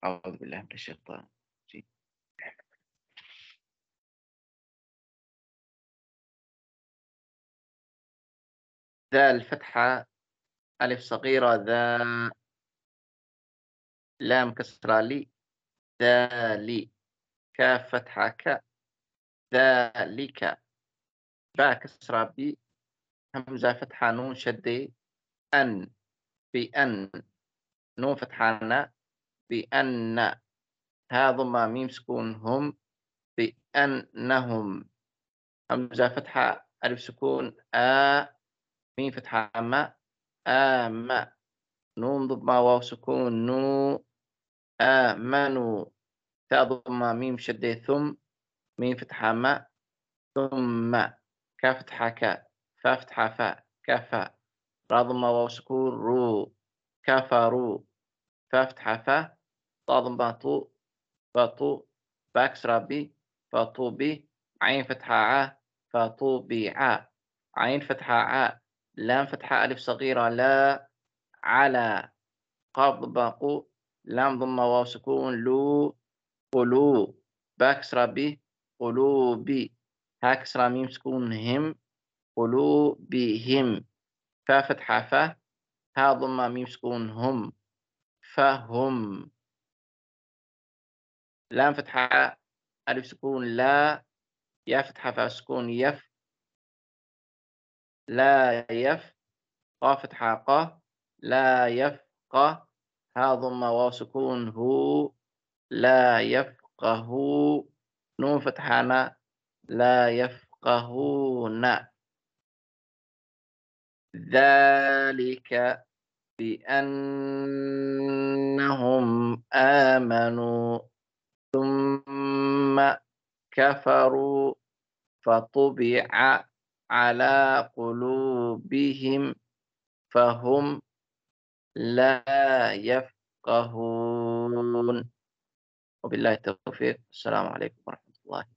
أعوذ بالله من الشيطان الرجيم. ذال فتحة، ألف صغيرة، ذا لام كسرة لي، ذالي، كاف فتحة ك، ذلك، باء كسرة بي، همزة فتحة نون شدة أن، بأن، نون فتحة ن، بأن، ها ضمة ميم سكون هم، بأنهم، همزة فتحة ألف سكون ميم فتحة ما، آمَ، نون ضمة واو سكون نو، آمنوا، تاء ضمة ميم شدة ثم، ميم فتحة ما، ثم، كاف فتحة كا، فا فتحة فا، كفى، را ضمة واو سكون رو، كفروا، فا فتحة فا، طا ضمة طو، فطو، باء كسرة بي، فطوبي، عين فتحة ع، فطوبع، عين فتحة ع، لام فتحة ألف صغيرة لا، على، قاف ضمة قو، لام ضمة واو سكون لو، قلوب، باء كسرة ب، قلوبي، ها كسرة ميم سكون هم، قلوبهم، فا فتحة فا، ها ضمة ميم سكون هم، فهم، لام فتحة ألف سكون لا، يا فتحة فا سكون يف، لا يف، قاف فتحة ق، لا يفقه، ها ضمة واو سكون هو، لا يفقهوا، نون فتحة ن، لا يفقهون، ذلك بأنهم آمنوا ثم كفروا فطبع على قلوبهم فهم لا يفقهون. وبالله التوفيق. السلام عليكم ورحمة الله.